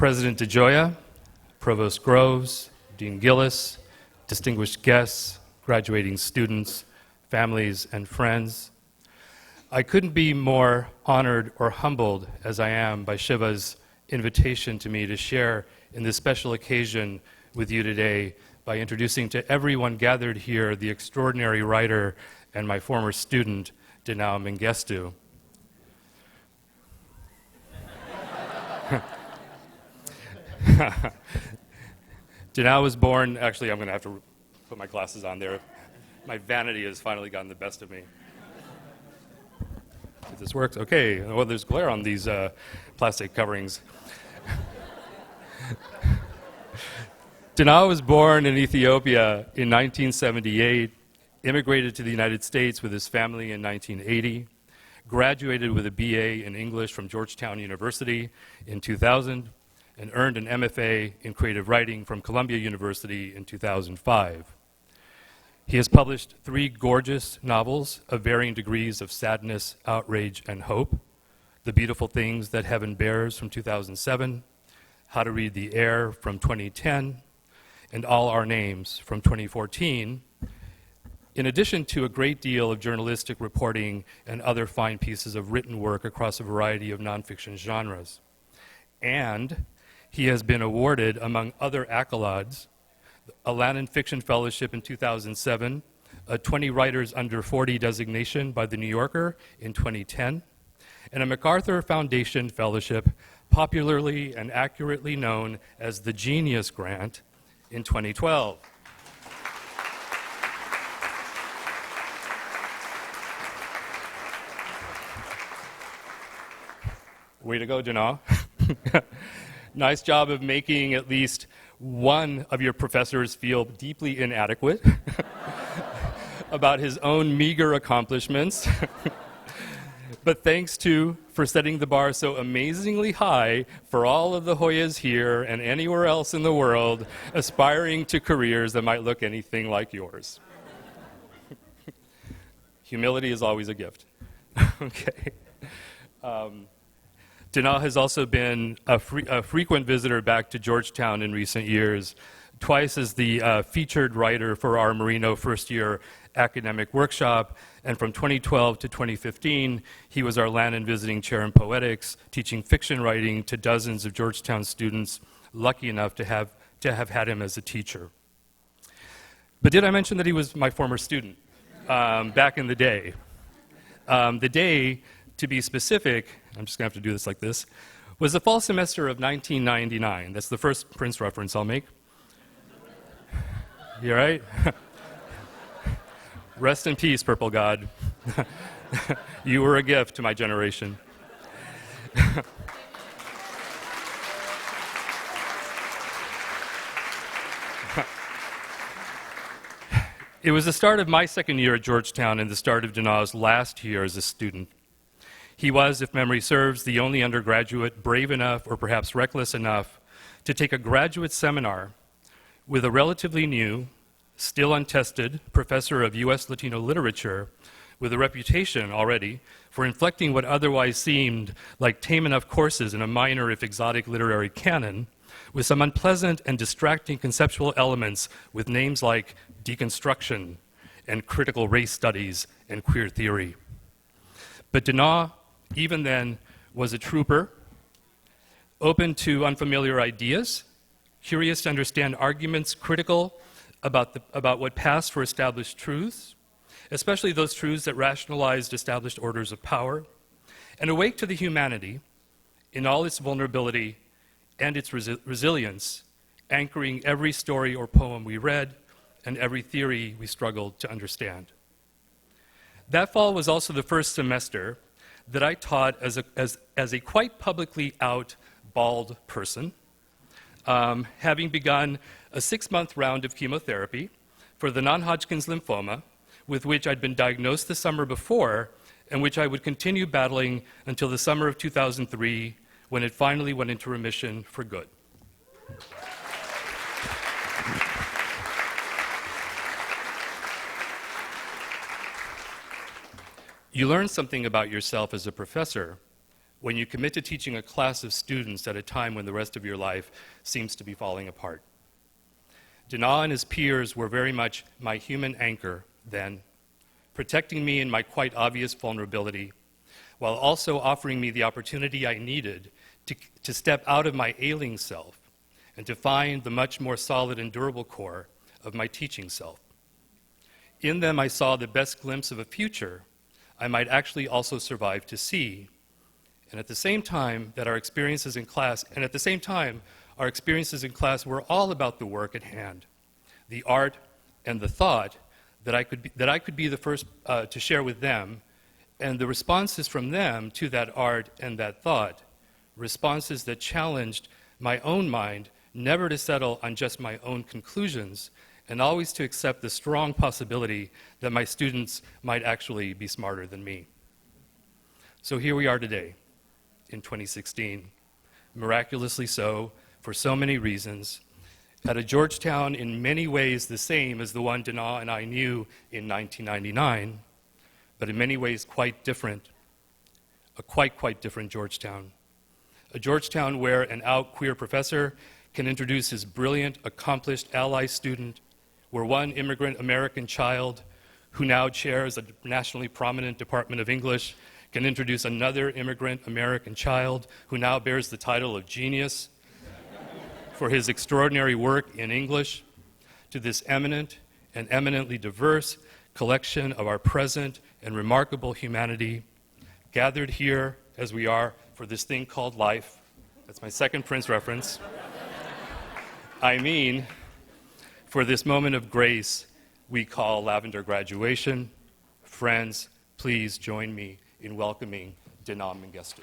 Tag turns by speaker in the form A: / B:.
A: President DeGioia, Provost Groves, Dean Gillis, distinguished guests, graduating students, families, and friends. I couldn't be more honored or humbled as I am by Shiva's invitation to me to share in this special occasion with you today by introducing to everyone gathered here the extraordinary writer and my former student, Dinao Mengistu. Dinao was born, actually I'm going to have to put my glasses on there. My vanity has finally gotten the best of me. If this works, okay. Well, there's glare on these plastic coverings. Dinao was born in Ethiopia in 1978, immigrated to the United States with his family in 1980, graduated with a BA in English from Georgetown University in 2000, and earned an MFA in creative writing from Columbia University in 2005. He has published 3 gorgeous novels of varying degrees of sadness, outrage, and hope: The Beautiful Things That Heaven Bears from 2007, How to Read the Air from 2010, and All Our Names from 2014, in addition to a great deal of journalistic reporting and other fine pieces of written work across a variety of nonfiction genres. And he has been awarded, among other accolades, a Lannan Fiction Fellowship in 2007, a 20 Writers Under 40 designation by The New Yorker in 2010, and a MacArthur Foundation Fellowship, popularly and accurately known as the Genius Grant, in 2012. Way to go, Dinao. Nice job of making at least one of your professors feel deeply inadequate about his own meager accomplishments. But thanks for setting the bar so amazingly high for all of the Hoyas here and anywhere else in the world aspiring to careers that might look anything like yours. Humility is always a gift. Okay. Dinao has also been a frequent visitor back to Georgetown in recent years, twice as the featured writer for our Marino first-year academic workshop, and from 2012 to 2015, he was our Lannan visiting chair in poetics, teaching fiction writing to dozens of Georgetown students, lucky enough to have had him as a teacher. But did I mention that he was my former student back in the day? The day, to be specific, I'm just going to have to do this like this, was the fall semester of 1999. That's the first Prince reference I'll make. You all right? Rest in peace, Purple God. You were a gift to my generation. It was the start of my second year at Georgetown and the start of Dinao's last year as a student. He was, if memory serves, the only undergraduate brave enough, or perhaps reckless enough, to take a graduate seminar with a relatively new, still untested professor of U.S. Latino literature with a reputation already for inflecting what otherwise seemed like tame enough courses in a minor, if exotic, literary canon with some unpleasant and distracting conceptual elements with names like deconstruction and critical race studies and queer theory. But Dinao, even then, was a trooper, open to unfamiliar ideas, curious to understand arguments, critical about what passed for established truths, especially those truths that rationalized established orders of power, and awake to the humanity in all its vulnerability and its resilience, anchoring every story or poem we read and every theory we struggled to understand. That fall was also the first semester that I taught as a quite publicly out bald person, having begun a 6-month round of chemotherapy for the non-Hodgkin's lymphoma, with which I'd been diagnosed the summer before, and which I would continue battling until the summer of 2003, when it finally went into remission for good. You learn something about yourself as a professor when you commit to teaching a class of students at a time when the rest of your life seems to be falling apart. Dana and his peers were very much my human anchor then, protecting me in my quite obvious vulnerability, while also offering me the opportunity I needed to step out of my ailing self and to find the much more solid and durable core of my teaching self. In them, I saw the best glimpse of a future I might actually also survive to see, and at the same time our experiences in class were all about the work at hand, the art and the thought that I could be the first to share with them, and the responses from them to that art and that thought, responses that challenged my own mind never to settle on just my own conclusions, and always to accept the strong possibility that my students might actually be smarter than me. So here we are today, in 2016, miraculously so, for so many reasons, at a Georgetown in many ways the same as the one Dana and I knew in 1999, but in many ways quite different, a quite different Georgetown. A Georgetown where an out queer professor can introduce his brilliant, accomplished ally student, where one immigrant American child who now chairs a nationally prominent Department of English can introduce another immigrant American child who now bears the title of genius for his extraordinary work in English, to this eminent and eminently diverse collection of our present and remarkable humanity, gathered here as we are for this thing called life. That's my second Prince reference. I mean, for this moment of grace we call Lavender graduation. Friends, please join me in welcoming Dana Mengistu.